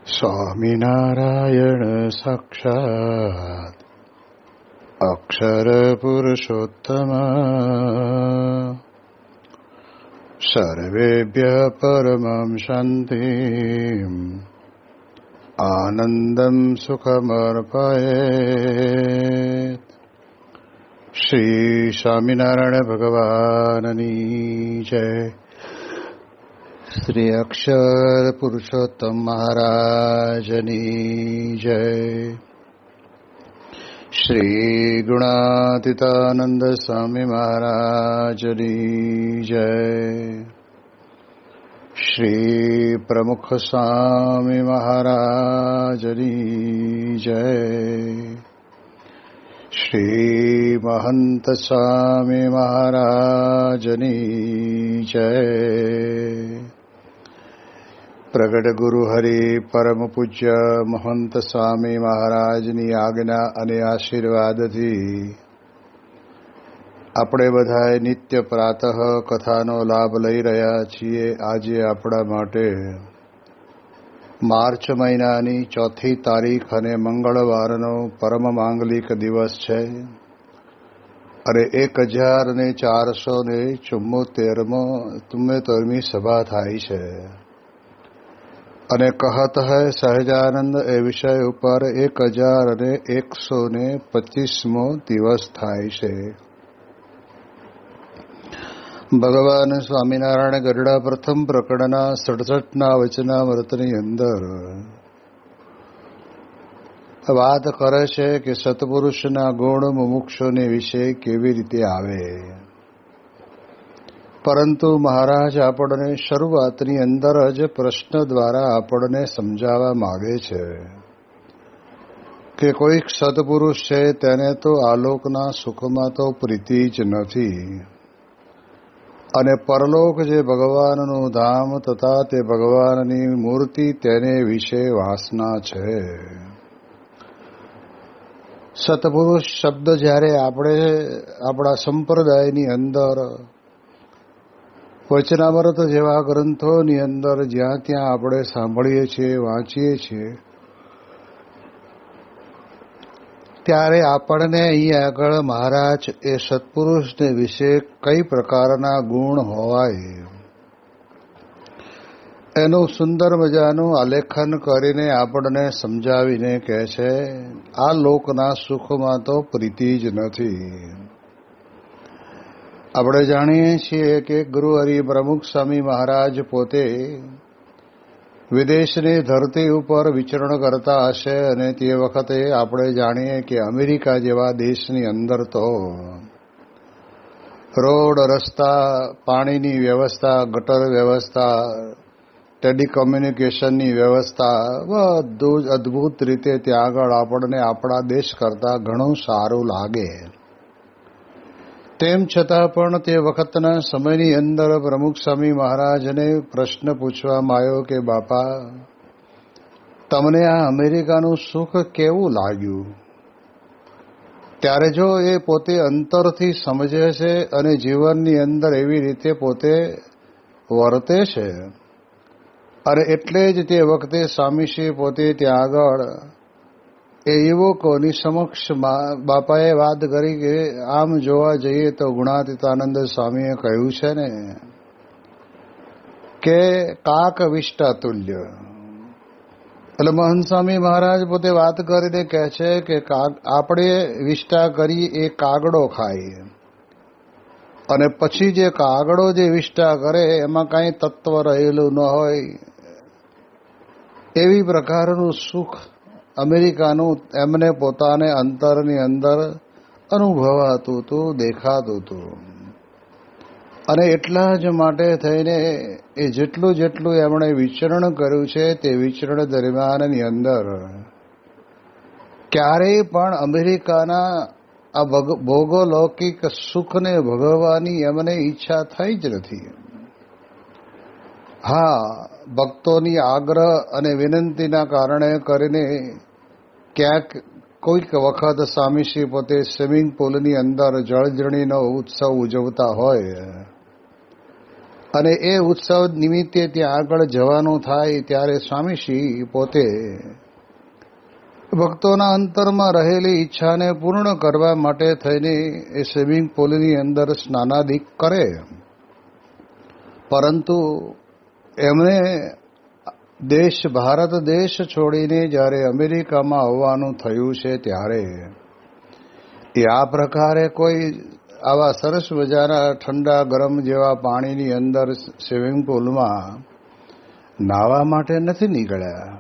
સ્વામિનારાયણ સાક્ષાત્ અક્ષર પુરુષોત્તમ સર્વેભ્યઃ પરમં શાંતિં આનંદં સુખમર્પયેત. શ્રી સ્વામિનારાયણ ભગવાનની જય. શ્રી અક્ષર પુરુષોત્તમ મહારાજની જય. શ્રી ગુણાતીતાનંદ સ્વામી મહારાજની જય. શ્રી પ્રમુખ સ્વામી મહારાજની જય. શ્રી મહંત સ્વામી મહારાજની જય. પ્રગટ ગુરુ હરિ પરમ પૂજ્ય મહંત સ્વામી મહારાજની આજ્ઞા અને આશીર્વાદથી આપણે બધાએ નિત્ય પ્રાતઃ કથાનો લાભ લઈ રહ્યા છીએ. આજે આપણા માટે માર્ચ મહિનાની 4મી તારીખ અને મંગળવારનો પરમ માંગલિક દિવસ છે અને 1474મી સભા થાય છે. અને કહત હૈ સહજાનંદ એ વિષય ઉપર 1125મો દિવસ થાય છે. ભગવાન સ્વામિનારાયણ ગરડા પ્રથમ પ્રકરણના 67ના વચનામૃતની અંદર વાત કરે છે કે સત્પુરુષના ગુણ મુમુક્ષુને વિશે કેવી રીતે આવે. પરંતુ મહારાજ આપણને શરૂઆતની અંદર જ પ્રશ્ન દ્વારા આપણને સમજાવવા માગે છે કે કોઈક સત્પુરુષ છે તેને તો આલોકના સુખમાં તો પ્રીતિ જ નથી અને પરલોક જે ભગવાનનું ધામ તથા તે ભગવાનની મૂર્તિ તેને વિશે વાસના છે. સત્પુરુષ શબ્દ જ્યારે આપણે આપણા સંપ્રદાયની અંદર વચનામૃત જેવા ગ્રંથોની અંદર જ્યાં ત્યાં આપણે સાંભળીએ છીએ, વાંચીએ છીએ, ત્યારે આપણને અહીં આગળ મહારાજ એ સત્પુરુષને વિશે કઈ પ્રકારના ગુણ હોવાય એનું સુંદર મજાનું આલેખન કરીને આપણને સમજાવીને કહે છે આ લોકના સુખમાં તો પ્રીતિ જ નથી. આપણે જાણીએ છીએ કે ગુરુ હરિ પ્રમુખ સ્વામી મહારાજ પોતે વિદેશની ધરતી ઉપર વિચરણ કરતા હશે અને તે વખતે આપણે જાણીએ કે અમેરિકા જેવા દેશની અંદર તો રોડ, રસ્તા, પાણીની વ્યવસ્થા, ગટર વ્યવસ્થા, ટેલિકોમ્યુનિકેશનની વ્યવસ્થા બધું જ અદ્ભુત રીતે ત્યાં આગળ આપણને આપણા દેશ કરતાં ઘણું સારું લાગે. તેમ છતાં પણ તે વખતના સમયની અંદર પ્રમુખ સ્વામી મહારાજને પ્રશ્ન પૂછવામાં આવ્યો કે બાપા, તમને આ અમેરિકાનું સુખ કેવું લાગ્યું? ત્યારે જો એ પોતે અંતરથી સમજે છે અને જીવનની અંદર એવી રીતે પોતે વર્તે છે અને એટલે જ તે વખતે સ્વામીશ્રી પોતે ત્યાં આગળ એ યુવકોની સમક્ષ બાપાએ વાત કરી કે આમ જોવા જઈએ તો ગુણાતીતાનંદ સ્વામીએ કહ્યું છે ને કે કાક વિષ્ટા તુલ્ય. એટલે મહંત સ્વામી મહારાજ પોતે વાત કરીને કહે છે કે આપણે વિષ્ટા કરી એ કાગડો ખાય અને પછી જે કાગડો જે વિષ્ટા કરે એમાં કાંઈ તત્વ રહેલું ન હોય એવી પ્રકારનું સુખ અમેરિકાનું એમને પોતાને અંતરની અંદર અનુભવાતું હતું, દેખાતું હતું. અને એટલા જ માટે થઈને એ જેટલું એમણે વિચરણ કર્યું છે તે વિચરણ દરમિયાનની અંદર ક્યારેય પણ અમેરિકાના આ ભૌગોલૌકિક સુખને ભોગવવાની એમને ઈચ્છા થઈ જ નથી. હા, ભક્તોની આગ્રહ અને વિનંતીના કારણે કરીને ક્યાંક કોઈક વખત સ્વામીશ્રી પોતે સ્વિમિંગ પુલની અંદર જળજણીનો ઉત્સવ ઉજવતા હોય અને એ ઉત્સવ નિમિત્તે ત્યાં આગળ જવાનું થાય ત્યારે સ્વામીશ્રી પોતે ભક્તોના અંતરમાં રહેલી ઈચ્છાને પૂર્ણ કરવા માટે થઈને એ સ્વિમિંગ પુલની અંદર સ્નાનાદિક કરે. પરંતુ એમણે ભારત દેશ છોડીને જ્યારે અમેરિકામાં આવવાનું થયું છે ત્યારે એ આ પ્રકારે કોઈ આવા સરસ મજાના ઠંડા ગરમ જેવા પાણીની અંદર સ્વિમિંગ પુલમાં નાહવા માટે નથી નીકળ્યા,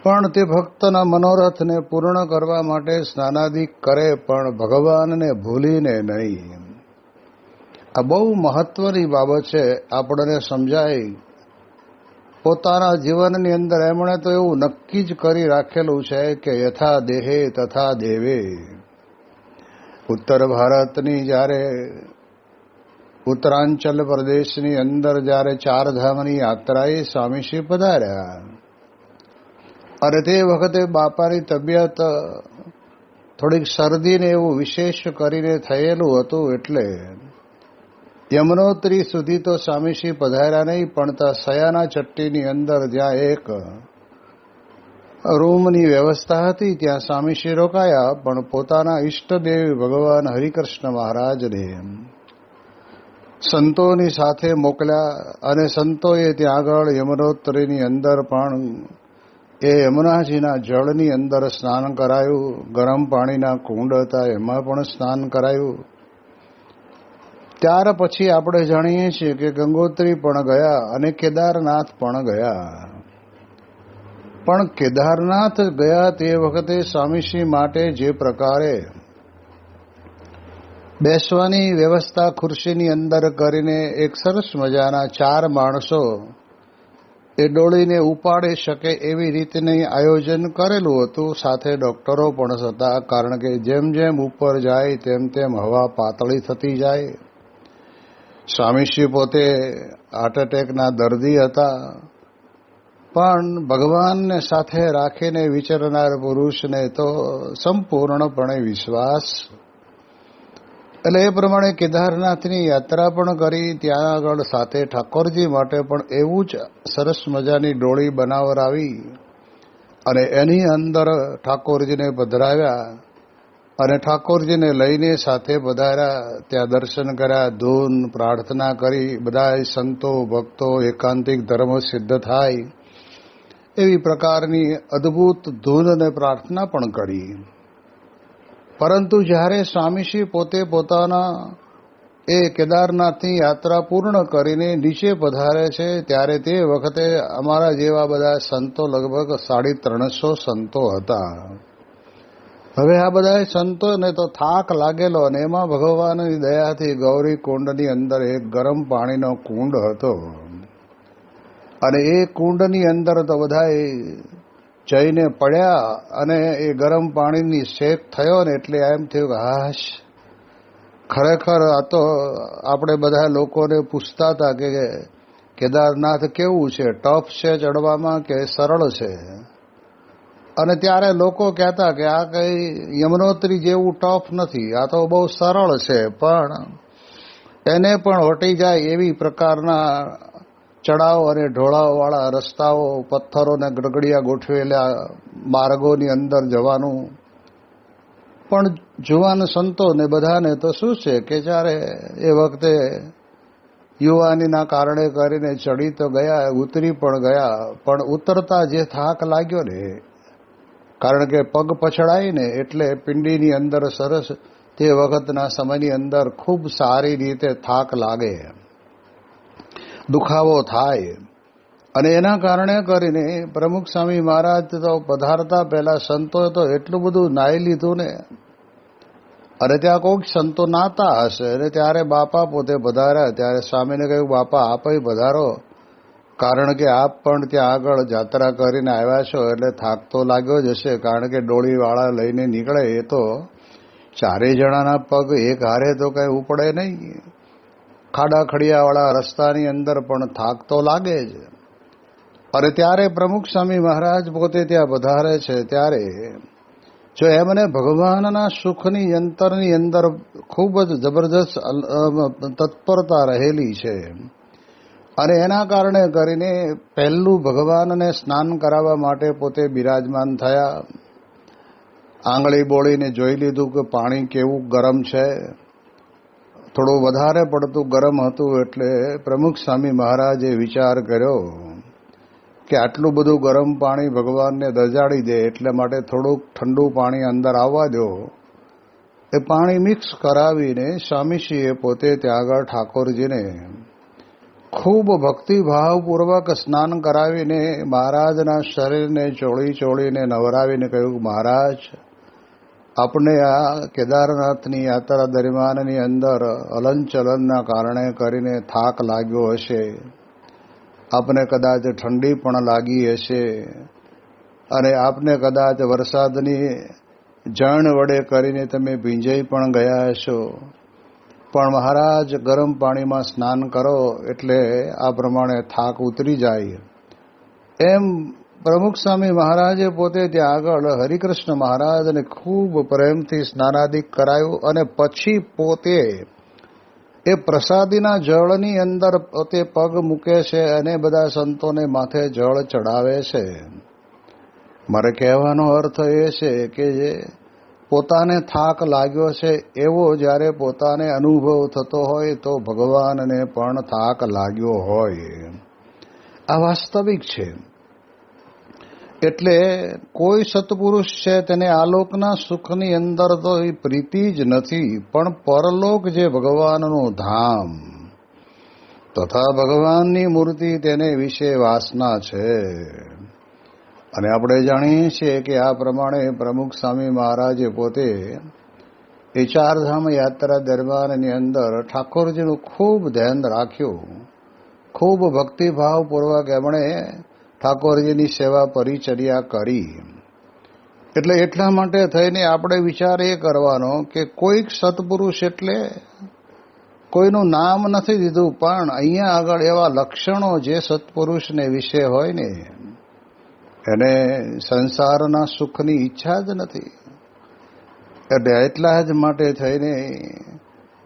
પણ તે ભક્તના મનોરથને પૂર્ણ કરવા માટે સ્નાનાદિક કરે, પણ ભગવાનને ભૂલીને નહીં. આ બહુ મહત્વની બાબત છે, આપણને સમજાય. પોતાના જીવનની અંદર એમણે તો એવું નક્કી જ કરી રાખેલું છે કે યથા દેહે તથા દેવે. ઉત્તર ભારતની જ્યારે ઉત્તરાંચલ પ્રદેશની અંદર જ્યારે ચારધામની યાત્રાએ સ્વામીશ્રી પધાર્યા અને તે વખતે બાપાની તબિયત થોડીક શરદીને એવું વિશેષ કરીને થયેલું હતું, એટલે યમનોત્રી સુધી તો સ્વામીશ્રી પધાર્યા નહીં, પણ ત્યાં સયાના ચટ્ટીની અંદર જ્યાં એક રૂમની વ્યવસ્થા હતી ત્યાં સ્વામીશ્રી રોકાયા. પણ પોતાના ઈષ્ટદેવ ભગવાન હરિકૃષ્ણ મહારાજને સંતોની સાથે મોકલ્યા અને સંતોએ ત્યાં આગળ યમનોત્રીની અંદર પણ એ યમુનાજીના જળની અંદર સ્નાન કરાયું. ગરમ પાણીના કુંડ હતા એમાં પણ સ્નાન કરાયું. ત્યાર પછી આપણે જાણીએ છીએ કે ગંગોત્રી પણ ગયા અને કેદારનાથ પણ ગયા. પણ કેદારનાથ ગયા તે વખતે સ્વામીશ્રી માટે જે પ્રકારે બેસવાની વ્યવસ્થા ખુરશીની અંદર કરીને એક સરસ મજાના 4 માણસો એ ડોળીને ઉપાડી શકે એવી રીતનું આયોજન કરેલું હતું. સાથે ડોક્ટરો પણ હતા, કારણ કે જેમ જેમ ઉપર જાય તેમ તેમ હવા પાતળી થતી જાય. સ્વામીશ્રી પોતે હાર્ટ એટેકના દર્દી હતા, પણ ભગવાનને સાથે રાખીને વિચરનાર પુરુષને તો સંપૂર્ણપણે વિશ્વાસ. એટલે એ પ્રમાણે કેદારનાથની યાત્રા પણ કરી. ત્યાં આગળ સાથે ઠાકોરજી માટે પણ એવું જ સરસ મજાની ડોળી બનાવરાવી અને એની અંદર ઠાકોરજીને પધરાવ્યા અને ઠાકોરજીને લઈને સાથે પધાર્યા. ત્યાં દર્શન કર્યા, ધૂન પ્રાર્થના કરી. બધા સંતો ભક્તો એકાંતિક ધર્મ સિદ્ધ થાય એવી પ્રકારની અદ્ભુત ધૂન અને પ્રાર્થના પણ કરી. પરંતુ જ્યારે સ્વામીશ્રી પોતે પોતાના એ કેદારનાથની યાત્રા પૂર્ણ કરીને નીચે પધારે છે ત્યારે તે વખતે અમારા જેવા બધા સંતો લગભગ 350 સંતો હતા. હવે આ બધા સંતોને તો થાક લાગેલો અને એમાં ભગવાનની દયાથી ગૌરી કુંડની અંદર એક ગરમ પાણીનો કુંડ હતો અને એ કુંડની અંદર તો બધાએ જઈને પડ્યા અને એ ગરમ પાણીની શેક થયો ને એટલે એમ થયું કે હાશ, ખરેખર આ તો આપણે બધા લોકોને પૂછતા હતા કે કેદારનાથ કેવું છે, ટફ છે ચડવામાં કે સરળ છે? અને ત્યારે લોકો કહેતા કે આ કંઈ યમનોત્રી જેવું ટફ નથી, આ તો બહુ સરળ છે, પણ એને પણ વટી જાય એવી પ્રકારના ચડાવ અને ઢોળાવવાળા રસ્તાઓ, પથ્થરોને ગડગડિયા ગોઠવેલા માર્ગોની અંદર જવાનું. પણ જુવાન સંતોને બધાને તો શું છે કે જ્યારે એ વખતે યુવાનીના કારણે કરીને ચડી તો ગયા, ઉતરી પણ ગયા, પણ ઉતરતા જે થાક લાગ્યો ને, કારણ કે પગ પછડાય ને એટલે પિંડીની અંદર સરસ તે વખતના સમયની અંદર ખૂબ સારી રીતે થાક લાગે, દુખાવો થાય. અને એના કારણે કરીને પ્રમુખ સ્વામી મહારાજ તો પધારતા પહેલા સંતોએ તો એટલું બધું નાહી લીધું ને, અને ત્યાં કોઈક સંતો નાતા હશે અને ત્યારે બાપા પોતે પધાર્યા. ત્યારે સ્વામીને કહ્યું, બાપા આપે પધારો, કારણ કે આપ પણ ત્યાં આગળ જાત્રા કરીને આવ્યા છો એટલે થાક તો લાગ્યો જ હશે, કારણ કે ડોળીવાળા લઈને નીકળે એ તો 4 જણાના પગ એક હારે તો કંઈ ઉપડે નહીં. ખાડા ખડિયાવાળા રસ્તાની અંદર પણ થાક તો લાગે જ. અને ત્યારે પ્રમુખ સ્વામી મહારાજ પોતે ત્યાં પધારે છે ત્યારે જો એમને ભગવાનના સુખની અંતરની અંદર ખૂબ જ જબરજસ્ત તત્પરતા રહેલી છે અને એના કારણે કરીને પહેલું ભગવાનને સ્નાન કરાવવા માટે પોતે બિરાજમાન થયા. આંગળી બોળીને જોઈ લીધું કે પાણી કેવું ગરમ છે. થોડું વધારે પડતું ગરમ હતું એટલે પ્રમુખ સ્વામી મહારાજે વિચાર કર્યો કે આટલું બધું ગરમ પાણી ભગવાનને દજાડી દે, એટલે માટે થોડુંક ઠંડુ પાણી અંદર આવવા દો. એ પાણી મિક્સ કરાવીને સ્વામીશ્રીએ પોતે ત્યાં આગળ ઠાકોરજીને ખૂબ ભક્તિભાવપૂર્વક સ્નાન કરાવીને મહારાજના શરીરને ચોળીને નવરાવીને કહ્યું, મહારાજ, આપણે આ કેદારનાથની યાત્રા દરમિયાનની અંદર હલનચલનના કારણે કરીને થાક લાગ્યો હશે, આપને કદાચ ઠંડી પણ લાગી હશે અને આપને કદાચ વરસાદની જણ વડે કરીને તમે ભીંજાઈ પણ ગયા હશો, પણ મહારાજ ગરમ પાણીમાં સ્નાન કરો એટલે આ પ્રમાણે થાક ઉતરી જાય. એમ પ્રમુખ સ્વામી મહારાજે પોતે ત્યાં આગળ હરિકૃષ્ણ મહારાજને ખૂબ પ્રેમથી સ્નાનાદિક કરાયું અને પછી પોતે એ પ્રસાદીના જળની અંદર પોતે પગ મૂકે છે અને બધા સંતોને માથે જળ ચડાવે છે. મારે કહેવાનો અર્થ એ છે કે જે પોતાને થાક લાગ્યો છે એવો જ્યારે પોતાને અનુભવ થતો હોય તો ભગવાનને પણ થાક લાગ્યો હોય. આ વાસ્તવિક છે. એટલે કોઈ સત્પુરુષ છે તેને આલોકના સુખની અંદર તો એ પ્રીતિ જ નથી, પણ પરલોક જે ભગવાનનું ધામ તથા ભગવાનની મૂર્તિ તેને વિશે વાસના છે. અને આપણે જાણીએ છીએ કે આ પ્રમાણે પ્રમુખ સ્વામી મહારાજે પોતે એ ચારધામ યાત્રા દરમિયાનની અંદર ઠાકોરજીનું ખૂબ ધ્યાન રાખ્યું. ખૂબ ભક્તિભાવપૂર્વક એમણે ઠાકોરજીની સેવા પરિચર્યા કરી. એટલે એટલા માટે થઈને આપણે વિચાર એ કરવાનો કે કોઈક સત્પુરુષ એટલે કોઈનું નામ નથી દીધું, પણ અહીંયા આગળ એવા લક્ષણો જે સત્પુરુષને વિશે હોય ને એને સંસારના સુખની ઈચ્છા જ નથી. એટલે એટલા જ માટે થઈને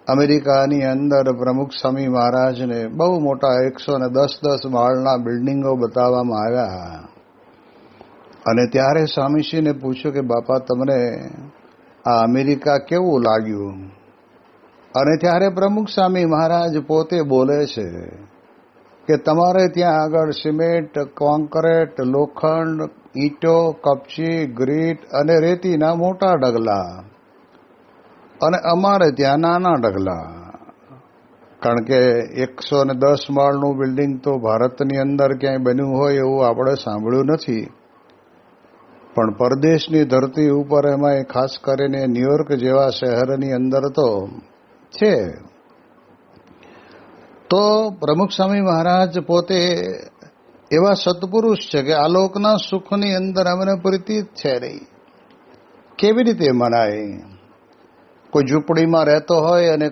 અમેરિકાની અંદર પ્રમુખ સ્વામી મહારાજને બહુ મોટા 110 માળના બિલ્ડિંગો બતાવવામાં આવ્યા અને ત્યારે સ્વામીશ્રીને પૂછ્યું કે બાપા, તમને આ અમેરિકા કેવું લાગ્યું? અને ત્યારે પ્રમુખ સ્વામી મહારાજ પોતે બોલે છે કે તમારે ત્યાં આગળ સિમેન્ટ, કોન્ક્રીટ, લોખંડ, ઈંટો, કપચી, ગ્રીટ અને રેતીના મોટા ઢગલા અને અમારે ત્યાં નાના ઢગલા. કારણ કે 110 માળનું બિલ્ડિંગ તો ભારતની અંદર ક્યાંય બન્યું હોય એવું આપણે સાંભળ્યું નથી, પણ પરદેશની ધરતી ઉપર એમાં ખાસ કરીને ન્યુયોર્ક જેવા શહેરની અંદર તો છે. તો પ્રમુખ સ્વામી મહારાજ પોતે એવા સત્પુરુષ છે કે આલોકના સુખની અંદર અમને પ્રીતિ જ છે નહીં. કેવી રીતે મનાય? કોઈ ઝૂંપડીમાં રહેતો હોય અને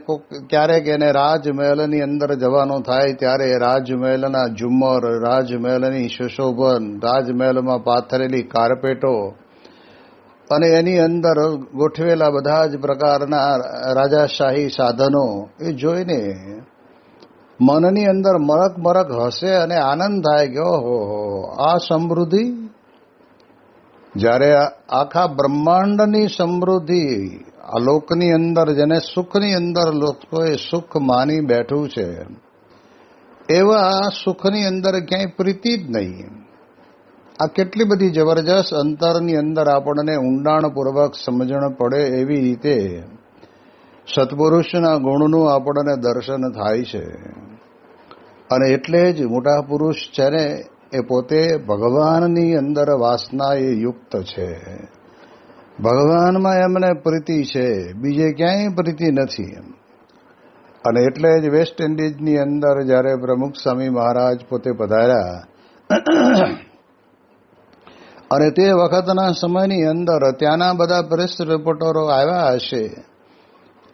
ક્યારેક એને રાજમહેલની અંદર જવાનું થાય ત્યારે રાજમહેલના ઝુમ્મર, રાજમહેલની સુશોભન, રાજમહેલમાં પાથરેલી કાર્પેટો અને એની અંદર ગોઠવેલા બધા જ પ્રકારના રાજાશાહી સાધનો એ જોઈને મનની અંદર મરક મરક હસે અને આનંદ થાય કે ઓહો, આ સમૃદ્ધિ! જ્યારે આખા બ્રહ્માંડની સમૃદ્ધિ આલોકની અંદર, જેને સુખની અંદર લોકોએ સુખ માની બેઠું છે, એવા સુખની અંદર ક્યાંય પ્રીતિ જ નહીં. આ કેટલી બધી જબરજસ્ત અંતરની અંદર આપણને ઊંડાણપૂર્વક સમજણ પડે એવી રીતે સત્પુરુષના ગુણનું આપણને દર્શન થાય છે. અને એટલે જ મોટા પુરુષ છે ને એ પોતે ભગવાનની અંદર વાસના એ યુક્ત છે. ભગવાનમાં એમને પ્રીતિ છે, બીજે ક્યાંય પ્રીતિ નથી. અને એટલે જ વેસ્ટ ઇન્ડિઝની અંદર જ્યારે પ્રમુખ સ્વામી મહારાજ પોતે પધાર્યા અને તે વખતના સમયની અંદર ત્યાંના બધા પ્રેસ રિપોર્ટરો આવ્યા હશે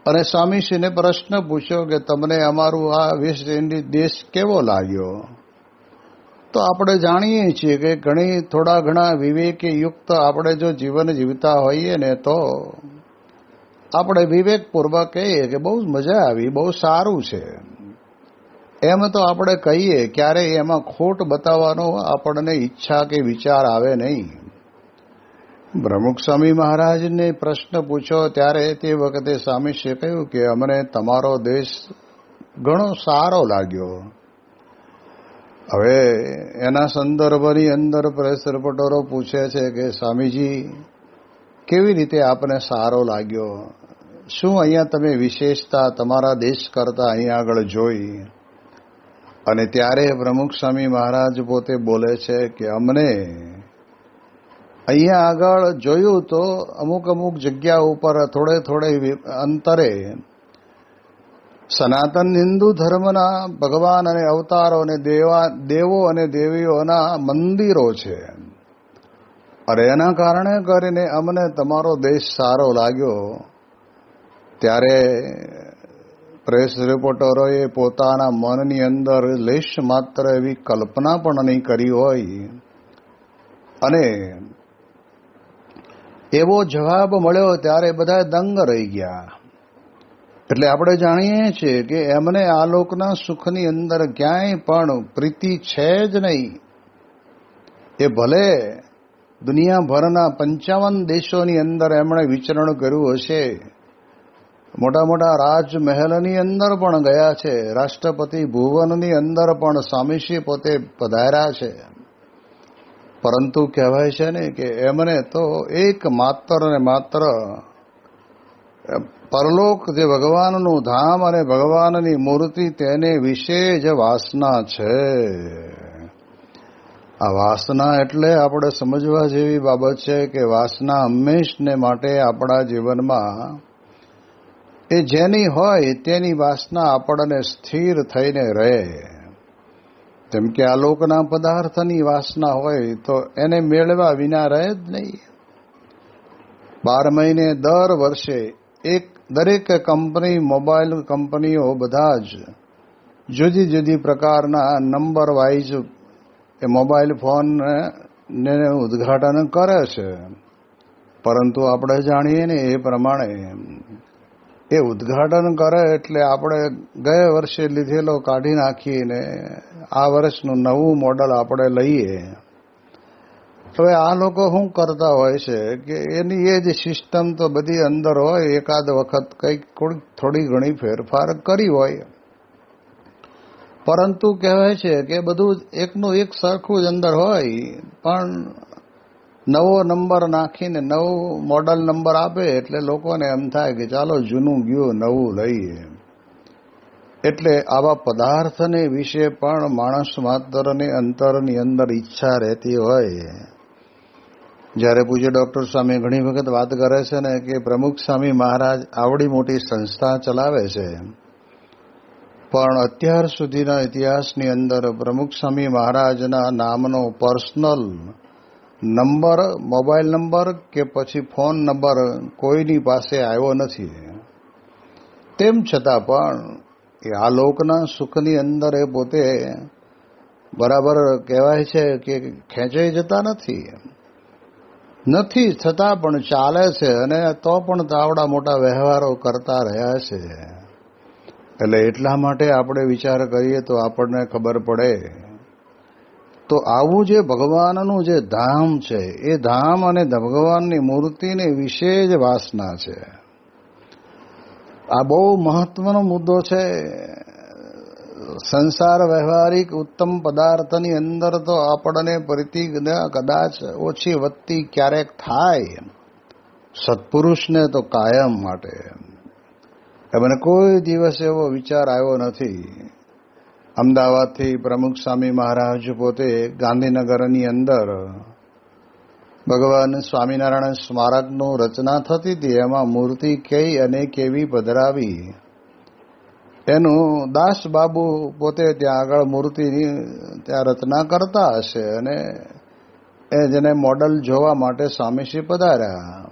અને સ્વામીશ્રીને પ્રશ્ન પૂછ્યો કે તમને અમારું આ વેસ્ટ ઇન્ડિઝ દેશ કેવો લાગ્યો? તો આપણે જાણીએ છીએ કે થોડા ઘણા વિવેકે યુક્ત આપણે જો જીવન જીવતા હોઈએ ને તો આપણે વિવેકપૂર્વક કહીએ કે બહુ મજા આવી, બહુ સારું છે, એમ તો આપણે કહીએ. ક્યારેય એમાં ખોટ બતાવવાનો આપણને ઈચ્છા કે વિચાર આવે નહીં. પ્રમુખ સ્વામી મહારાજને પ્રશ્ન પૂછ્યો ત્યારે તે વખતે સ્વામીશ્રીએ કહ્યું કે અમને તમારો દેશ ઘણો સારો લાગ્યો. હવે એના સંદર્ભની અંદર પ્રેસ રિપોર્ટરો પૂછે છે કે સ્વામીજી કેવી રીતે આપને સારો લાગ્યો, શું અહીંયા તમે વિશેષતા તમારા દેશ કરતા અહીંયા આગળ જોઈ? અને ત્યારે પ્રમુખ સ્વામી મહારાજ પોતે બોલે છે કે અમને અહીંયા આગળ જોયું તો અમુક જગ્યા ઉપર થોડે અંતરે સનાતન હિન્દુ ધર્મના ભગવાન અને અવતારો અને દેવો અને દેવીઓના મંદિરો છે, અને એના કારણે કરીને અમને તમારો દેશ સારો લાગ્યો. ત્યારે પ્રેસ રિપોર્ટરોએ પોતાના મનની અંદર લેશ માત્ર એવી કલ્પના પણ નહીં કરી હોય અને એવો જવાબ મળ્યો ત્યારે બધા દંગ રહી ગયા. એટલે આપણે જાણીએ છીએ કે એમને આ લોકના સુખની અંદર ક્યાંય પણ પ્રીતિ છે જ નહીં. એ ભલે દુનિયાભરના 55 દેશોની અંદર એમણે વિચરણ કર્યું હશે, મોટા મોટા રાજમહેલની અંદર પણ ગયા છે, રાષ્ટ્રપતિ ભુવનની અંદર પણ સ્વામીશ્રી પોતે પધાર્યા છે, પરંતુ કહેવાય છે ને કે એમને તો એક માત્ર ને માત્ર પરલોક જે ભગવાનનું ધામ અને ભગવાનની મૂર્તિ તેને વિશે જ વાસના છે. આ વાસના એટલે આપણે સમજવા જેવી બાબત છે કે વાસના હંમેશને માટે આપણા જીવનમાં એ જેની હોય તેની વાસના આપણને સ્થિર થઈને રહે. જેમ કે આ લોકના પદાર્થની વાસના હોય તો એને મેળવ્યા વિના રહે જ નહીં. 12 મહિને દર વર્ષે દરેક કંપની, મોબાઈલ કંપનીઓ બધા જ જુદી જુદી પ્રકારના નંબર વાઇઝ એ મોબાઈલ ફોનને ઉદ્ઘાટન કરે છે, પરંતુ આપણે જાણીએ ને એ પ્રમાણે એ ઉદ્ઘાટન કરે એટલે આપણે ગયા વર્ષે લીધેલો કાઢી નાખીને આ વર્ષનું નવું મોડલ આપણે લઈએ. હવે આ લોકો શું કરતા હોય છે કે એની એ જ સિસ્ટમ તો બધી અંદર હોય, એકાદ વખત કંઈક થોડી ઘણી ફેરફાર કરી હોય, પરંતુ કહેવાય છે કે બધું એકનું એક સરખું જ અંદર હોય, પણ નવો નંબર નાખીને નવું મોડલ નંબર આપે એટલે લોકોને એમ થાય કે ચાલો જૂનું ગયું નવું લઈએ. એટલે આવા પદાર્થને વિશે પણ માણસ માત્રની અંતરની અંદર ઈચ્છા રહેતી હોય. જ્યારે પૂજ્ય ડૉક્ટર સ્વામી ઘણી વખત વાત કરે છે ને કે પ્રમુખ સ્વામી મહારાજ આવડી મોટી સંસ્થા ચલાવે છે, પણ અત્યાર સુધીના ઇતિહાસની અંદર પ્રમુખ સ્વામી મહારાજના નામનો પર્સનલ નંબર, મોબાઈલ નંબર કે પછી ફોન નંબર કોઈની પાસે આવ્યો નથી. તેમ છતાં પણ એ આ લોકના સુખની અંદર એ પોતે બરાબર કહેવાય છે કે ખેંચાઈ જતા નથી છતાં પણ ચાલે છે, અને તો પણ તાવડા મોટા વ્યવહારો કરતા રહ્યા છે. એટલે એટલા માટે આપણે વિચાર કરીએ તો આપણને ખબર પડે. તો આવું જે ભગવાનનું જે ધામ છે એ ધામ અને ભગવાનની મૂર્તિની વિશે જ વાસના છે. આ બહુ મહત્વનો મુદ્દો છે. સંસાર વ્યવહારિક ઉત્તમ પદાર્થની અંદર તો આપણને પ્રીતિ કદાચ ઓછી વધતી ક્યારેક થાય, સત્પુરુષને તો કાયમ માટે. એમને કોઈ દિવસ એવો વિચાર આવ્યો નથી. અમદાવાદથી પ્રમુખ સ્વામી મહારાજ પોતે ગાંધીનગરની અંદર ભગવાન સ્વામિનારાયણ સ્મારકનું રચના થતી હતી, એમાં મૂર્તિ કઈ અને કેવી પધરાવી એનું દાસબાબુ પોતે ત્યાં આગળ મૂર્તિની ત્યાં રચના કરતા હશે, અને એ જેને મોડલ જોવા માટે સ્વામીશ્રી પધાર્યા.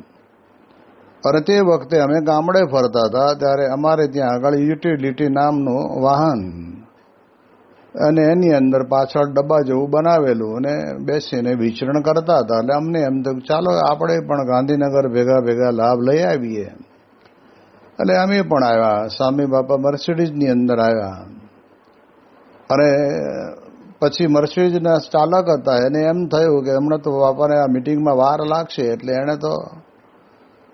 અને તે વખતે અમે ગામડે ફરતા હતા ત્યારે અમારે ત્યાં આગળ યુટિલિટી નામનું વાહન અને એની અંદર પાછળ ડબ્બા જેવું બનાવેલું અને બેસીને વિચરણ કરતા હતા. એટલે અમને એમ તો ચાલો આપણે પણ ગાંધીનગર ભેગા ભેગા લાભ લઈ આવીએ. એટલે અમે પણ આવ્યા. સ્વામી બાપા મર્સિડીઝની અંદર આવ્યા અને પછી મર્સિડીઝના ચાલક હતા. એને એમ થયું કે હમણાં તો બાપાને આ મિટિંગમાં વાર લાગશે, એટલે એણે તો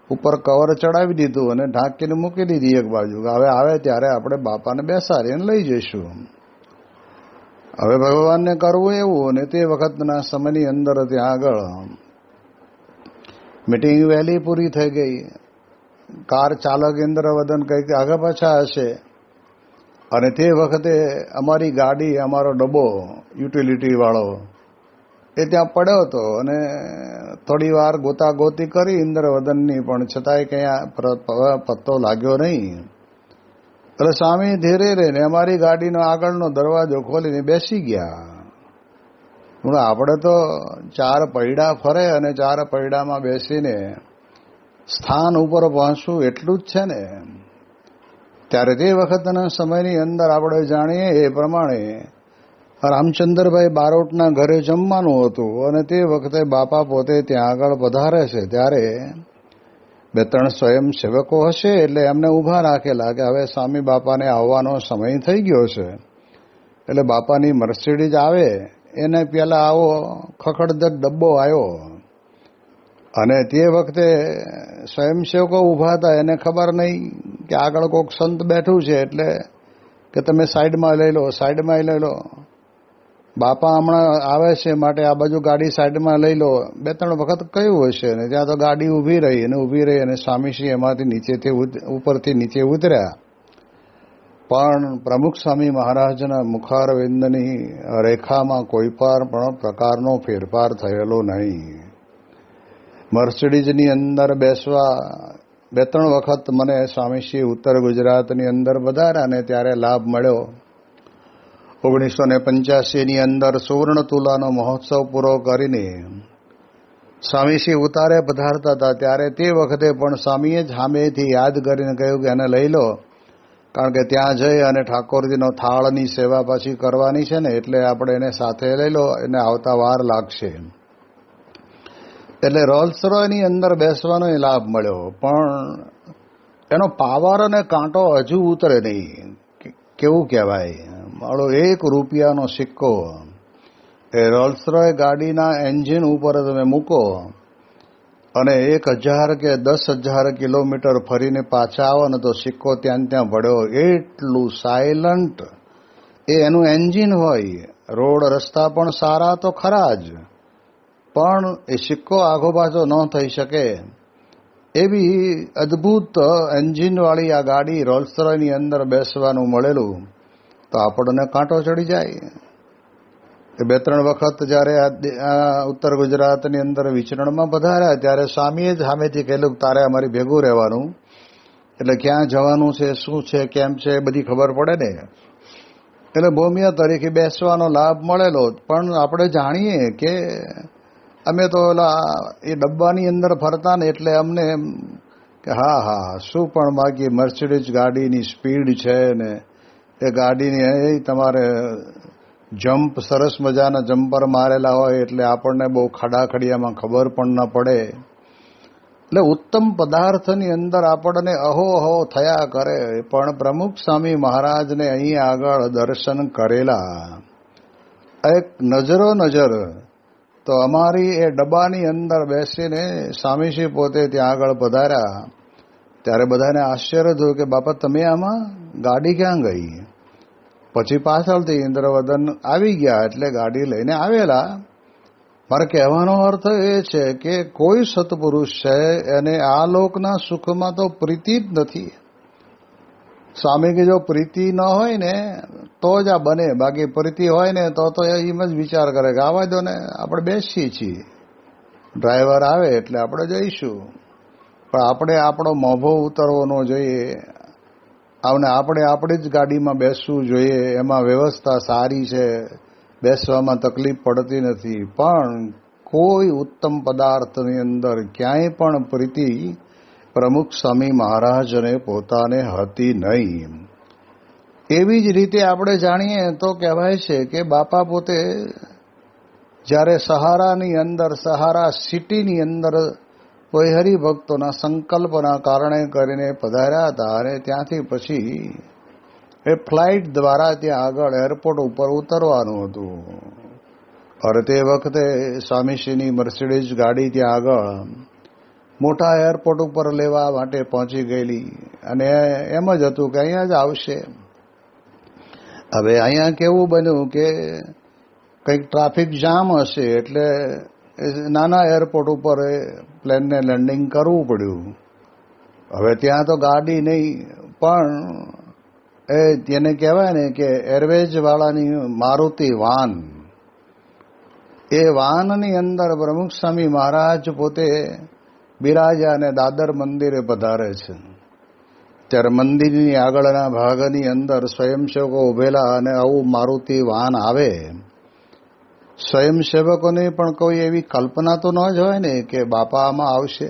ઉપર કવર ચડાવી દીધું અને ઢાંકીને મૂકી દીધી એક બાજુ. હવે આવે ત્યારે આપણે બાપાને બેસાડીને લઈ જઈશું. હવે ભગવાનને કરવું એવું. અને તે વખતના સમયની અંદર ત્યાં આગળ મિટિંગ વહેલી પૂરી થઈ ગઈ. કાર ચાલક ઇન્દ્રવદન કંઈક આગળ પાછા હશે અને તે વખતે અમારી ગાડી, અમારો ડબ્બો યુટિલિટી વાળો એ ત્યાં પડ્યો હતો અને થોડી વાર ગોતાગોતી કરી ઇન્દ્રવદનની, પણ છતાંય કંઈ પત્તો લાગ્યો નહીં. એટલે સ્વામી ધીરે રહીને અમારી ગાડીનો આગળનો દરવાજો ખોલીને બેસી ગયા. આપણે તો 4 પૈડા ફરે અને 4 પૈડામાં બેસીને સ્થાન ઉપર પહોંચવું એટલું જ છે ને. ત્યારે તે વખતના સમયની અંદર આપણે જાણીએ એ પ્રમાણે રામચંદ્રભાઈ બારોટના ઘરે જમવાનું હતું અને તે વખતે બાપા પોતે ત્યાં આગળ પધારે છે. ત્યારે 2-3 સ્વયંસેવકો હશે એટલે એમને ઊભા રાખેલા કે હવે સ્વામી બાપાને આવવાનો સમય થઈ ગયો છે, એટલે બાપાની મર્સિડીઝ આવે એને પહેલાં આવો ખખડધજ ડબ્બો આવ્યો. અને તે વખતે સ્વયંસેવકો ઊભા હતા. એને ખબર નહીં કે આગળ કોઈક સંત બેઠું છે, એટલે કે તમે સાઈડમાં લઈ લો, સાઈડમાં લઈ લો, બાપા હમણાં આવે છે માટે આ બાજુ ગાડી સાઈડમાં લઈ લો. 2-3 વખત કહ્યું હશે ને ત્યાં તો ગાડી ઊભી રહી અને સ્વામીશ્રી એમાંથી નીચેથી ઉપરથી નીચે ઉતર્યા. પણ પ્રમુખ સ્વામી મહારાજના મુખારવિંદની રેખામાં કોઈ પણ પ્રકારનો ફેરફાર થયેલો નહીં. મર્સિડીઝની અંદર બેસવા 2-3 વખત મને સ્વામીશ્રી ઉત્તર ગુજરાતની અંદર વધાર્યા અને ત્યારે લાભ મળ્યો. 1985ની અંદર સુવર્ણ તુલાનો મહોત્સવ પૂરો કરીને સ્વામીશ્રી ઉતારે પધારતા હતા. ત્યારે તે વખતે પણ સ્વામીએ જ સામેથી યાદ કરીને કહ્યું કે એને લઈ લો, કારણ કે ત્યાં જઈ અને ઠાકોરજીનો થાળની સેવા પાછી કરવાની છે ને, એટલે આપણે એને સાથે લઈ લો, એને આવતા વાર લાગશે. એટલે રોલ્સ રોયની અંદર બેસવાનો એ લાભ મળ્યો, પણ એનો પાવર અને કાંટો હજુ ઉતરે નહીં. કેવું કહેવાય, મારો ₹1નો સિક્કો એ રોલ્સ રોય ગાડીના એન્જિન ઉપર તમે મૂકો અને 1000 કે 10,000 કિલોમીટર ફરીને પાછા આવો ને તો સિક્કો ત્યાં પડ્યો. એટલું સાયલન્ટ એ એનું એન્જિન હોય. રોડ રસ્તા પણ સારા તો ખરા જ, પણ એ સિક્કો આઘો પાછો ન થઈ શકે એવી અદ્ભુત એન્જિનવાળી આ ગાડી રોલ્સ રોયની અંદર બેસવાનું મળેલું તો આપણને કાંટો ચડી જાય. 2-3 વખત જ્યારે ઉત્તર ગુજરાતની અંદર વિચરણમાં પધાર્યા ત્યારે સ્વામીએ જ સામેથી કહેલું તારે અમારી ભેગું રહેવાનું, એટલે ક્યાં જવાનું છે, શું છે, કેમ છે એ બધી ખબર પડે ને. એટલે ભૂમિયા તરીકે બેસવાનો લાભ મળેલો. પણ આપણે જાણીએ કે અમે તો એ ડબ્બાની અંદર ફરતા ને એટલે અમને એમ કે હા શું પણ બાકી મર્સિડીઝ ગાડીની સ્પીડ છે ને એ ગાડીની એ તમારે જમ્પ સરસ મજાના જમ્પર મારેલા હોય એટલે આપણને બહુ ખડાખડિયામાં ખબર પણ ન પડે. એટલે ઉત્તમ પદાર્થની અંદર આપણને અહો થયા કરે. પણ પ્રમુખ સ્વામી મહારાજને અહીં આગળ દર્શન કરેલા એક નજર તો અમારી એ ડબ્બાની અંદર બેસીને સ્વામીશ્રી પોતે ત્યાં આગળ પધાર્યા. ત્યારે બધાને આશ્ચર્ય થયું કે બાપા તમે આમાં ગાડી ક્યાં ગઈ? પછી પાછળથી ઇન્દ્રવદન આવી ગયા એટલે ગાડી લઈને આવેલા. મારે કહેવાનો અર્થ એ છે કે કોઈ સત્પુરુષ છે એને આ લોકના સુખમાં તો પ્રીતિ જ નથી. સ્વામી કે જો પ્રીતિ ન હોય ને તો જ આ બને, બાકી પ્રીતિ હોય ને તો એમ જ વિચાર કરે કે આવા દો ને, આપણે બેસીએ છીએ, ડ્રાઈવર આવે એટલે આપણે જઈશું, પણ આપણે આપણો મોભો ઉતરવો ન જોઈએ અને આપણે આપણી જ ગાડીમાં બેસવું જોઈએ. એમાં વ્યવસ્થા સારી છે, બેસવામાં તકલીફ પડતી નથી. પણ કોઈ ઉત્તમ પદાર્થની અંદર ક્યાંય પણ પ્રીતિ પ્રમુખ સ્વામી મહારાજને પોતાને હતી નહીં. એવી જ રીતે આપણે જાણીએ તો કહેવાય છે કે બાપા પોતે જ્યારે સહારાની અંદર, સહારા સિટીની અંદર કોઈ હરિભક્તોના સંકલ્પના કારણે કરીને પધાર્યા હતા અને ત્યાંથી પછી એ ફ્લાઇટ દ્વારા ત્યાં આગળ એરપોર્ટ ઉપર ઉતરવાનું હતું. અને તે વખતે સ્વામીશ્રીની મર્સિડીઝ ગાડી ત્યાં આગળ મોટા એરપોર્ટ ઉપર લેવા માટે પહોંચી ગયેલી અને એમ જ હતું કે અહીંયા જ આવશે. હવે અહીંયા કેવું બન્યું કે કંઈક ટ્રાફિક જામ હશે એટલે નાના એરપોર્ટ ઉપર પ્લેનને લેન્ડિંગ કરવું પડ્યું. હવે ત્યાં તો ગાડી નહીં, પણ તેને કહેવાય ને કે એરવેજવાળાની મારુતિ વાન, એ વાનની અંદર પ્રમુખ સ્વામી મહારાજ પોતે બિરાજ્યા અને દાદર મંદિરે પધારે છે. ત્યારે મંદિરની આગળના ભાગની અંદર સ્વયંસેવકો ઉભેલા અને આવું મારુતિ વાન આવે, સ્વયંસેવકોને પણ કોઈ એવી કલ્પના તો ન જ હોય ને કે બાપા આમાં આવશે.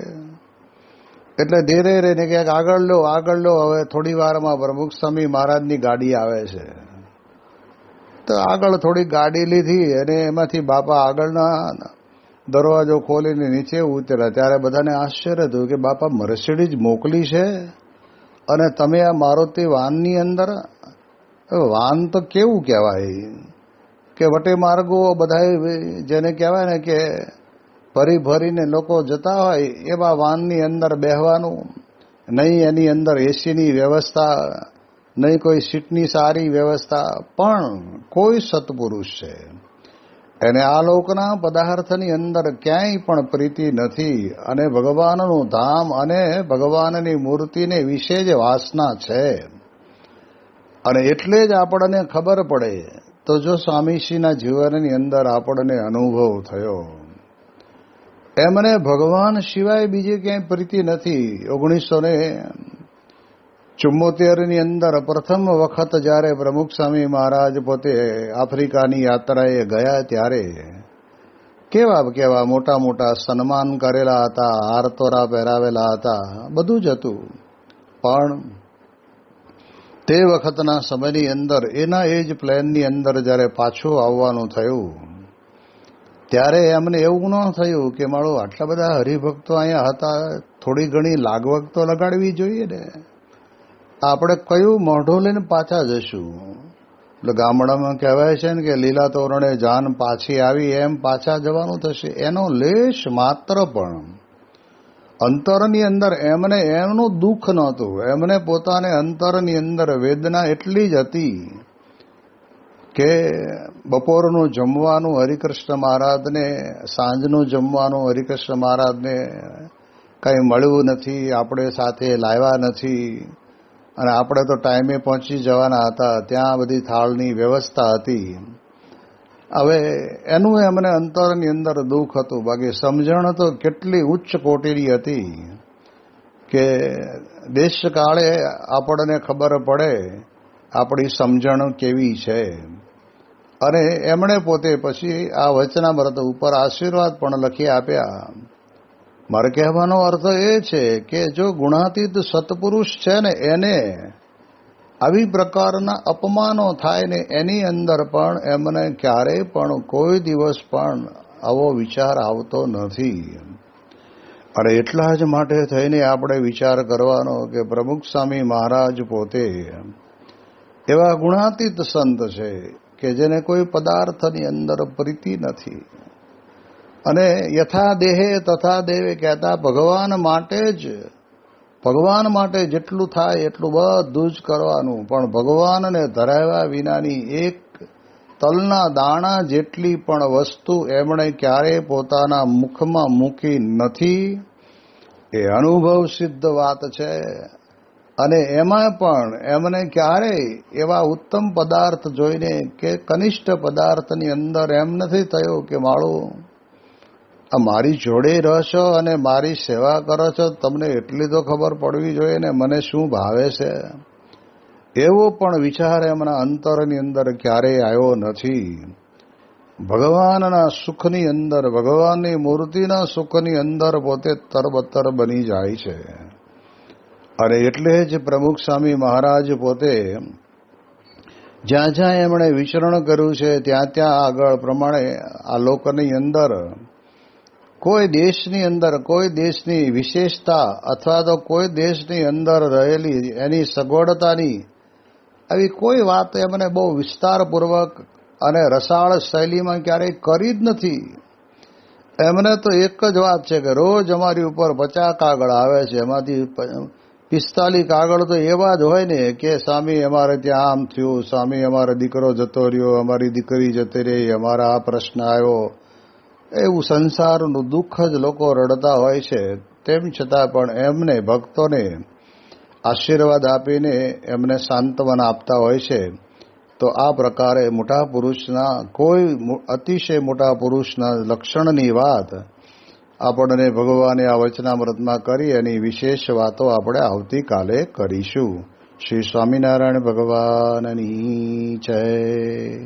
એટલે ધીરે રહીને ક્યાંક આગળ લો. હવે થોડી વારમાં પ્રમુખ સ્વામી મહારાજની ગાડી આવે છે. તો આગળ થોડી ગાડી લીધી અને એમાંથી બાપા આગળના દરવાજો ખોલીને નીચે ઉતર્યા. ત્યારે બધાને આશ્ચર્ય થયું કે બાપા મર્સિડીઝ મોકલી છે અને તમે આ મારુતિ વાનની અંદર. વાન તો કેવું કહેવાય કે વટે માર્ગો બધા જેને કહેવાય ને કે ભરી ભરીને લોકો જતા હોય એવા વાનની અંદર બેહવાનું નહીં, એની અંદર એસીની વ્યવસ્થા નહીં, કોઈ સીટની સારી વ્યવસ્થા, પણ કોઈ સત્પુરુષ છે એને આ લોકના પદાર્થની અંદર ક્યાંય પણ પ્રીતિ નથી અને ભગવાનનું ધામ અને ભગવાનની મૂર્તિને વિશે જ વાસના છે. અને એટલે જ આપણને ખબર પડે તો જો સ્વામીશ્રીના જીવનની અંદર આપણને અનુભવ થયો, એમને ભગવાન સિવાય બીજી ક્યાંય પ્રીતિ નથી. 1974ની અંદર પ્રથમ વખત જ્યારે પ્રમુખ સ્વામી મહારાજ પોતે આફ્રિકાની યાત્રાએ ગયા ત્યારે કેવા મોટા મોટા સન્માન કરેલા હતા, હારતોરા પહેરાવેલા હતા, બધું જ હતું. પણ તે વખતના સમયની અંદર એના એ જ પ્લેનની અંદર જ્યારે પાછું આવવાનું થયું ત્યારે એમને એવું ન થયું કે મારો આટલા બધા હરિભક્તો અહીંયા હતા, થોડી ઘણી લાગવગ તો લગાડવી જોઈએ ને, આપણે કયું મોઢું લઈને પાછા જશું. એટલે ગામડામાં કહેવાય છે ને કે લીલા તોરણે જાન પાછી આવી, એમ પાછા જવાનું થશે. એનો લેશ માત્ર પણ અંતરની અંદર એમને એમનું દુઃખ નહોતું. એમને પોતાને અંતરની અંદર વેદના એટલી જ હતી કે બપોરનું જમવાનું હરિકૃષ્ણ મહારાજને, સાંજનું જમવાનું હરિકૃષ્ણ મહારાજને કંઈ મળ્યું નથી, આપણે સાથે લાવ્યા નથી, અને આપણે તો ટાઈમે પહોંચી જવાના હતા. ત્યાં બધી થાળની વ્યવસ્થા હતી. હવે એનું એમને અંતરની અંદર દુઃખ હતું. બાકી સમજણ તો કેટલી ઉચ્ચ કોટીની હતી કે દેશકાળે આપણને ખબર પડે આપણી સમજણ કેવી છે. અને એમણે પોતે પછી આ વચનામૃત ઉપર આશીર્વાદ પણ લખી આપ્યા. મારે કહેવાનો અર્થ એ છે કે જો ગુણાતીત સત્પુરુષ છે ને એને આવી પ્રકારના અપમાનો થાય ને એની અંદર પણ એમને ક્યારેય પણ કોઈ દિવસ પણ આવો વિચાર આવતો નથી. અને એટલા જ માટે થઈને આપણે વિચાર કરવાનો કે પ્રમુખ સ્વામી મહારાજ પોતે એવા ગુણાતીત સંત છે કે જેને કોઈ પદાર્થની અંદર પ્રીતિ નથી. અને યથા દેહે તથા દેવે કહેતા ભગવાન માટે જેટલું થાય એટલું બધું જ કરવાનું, પણ ભગવાનને ધરાવ્યા વિનાની એક તલના દાણા જેટલી પણ વસ્તુ એમણે ક્યારેય પોતાના મુખમાં મૂકી નથી. એ અનુભવ સિદ્ધ વાત છે. અને એમાં પણ એમને ક્યારેય એવા ઉત્તમ પદાર્થ જોઈને કે કનિષ્ઠ પદાર્થની અંદર એમ નથી થયું કે માળું મારી જોડે રહો છો અને મારી સેવા કરો છો, તમને એટલી તો ખબર પડવી જોઈએ ને મને શું ભાવે છે. એવો પણ વિચાર એમના અંતરની અંદર ક્યારેય આવ્યો નથી. ભગવાનના સુખની અંદર, ભગવાનની મૂર્તિના સુખની અંદર પોતે તરબતર બની જાય છે. અને એટલે જ પ્રમુખ સ્વામી મહારાજ પોતે જ્યાં જ્યાં એમણે વિચરણ કર્યું છે ત્યાં ત્યાં આગળ પ્રમાણે આ લોકની અંદર કોઈ દેશની વિશેષતા અથવા તો કોઈ દેશની અંદર રહેલી એની સગવડતાની આવી કોઈ વાત એમને બહુ વિસ્તારપૂર્વક અને રસાળ શૈલીમાં ક્યારેય કરી જ નથી. એમને તો એક જ વાત છે કે રોજ અમારી ઉપર 50 કાગળ આવે છે, એમાંથી 45 કાગળ તો એવા જ હોય ને કે સ્વામી અમારે ત્યાં આમ થયું, સ્વામી અમારો દીકરો જતો રહ્યો, અમારી દીકરી જતી રહી, અમારા આ પ્રશ્ન આવ્યો. એવું સંસારનું દુઃખ જ લોકો રડતા હોય છે. તેમ છતાં પણ એમને ભક્તોને આશીર્વાદ આપીને એમને સાંત્વના આપતા હોય છે. તો આ પ્રકારે મોટા પુરુષના કોઈ અતિશય મોટા પુરુષના લક્ષણની વાત આપણને ભગવાને આ વચનામૃતમાં કરી એની વિશેષ વાતો આપણે આવતીકાલે કરીશું. શ્રી સ્વામિનારાયણ ભગવાનની જય.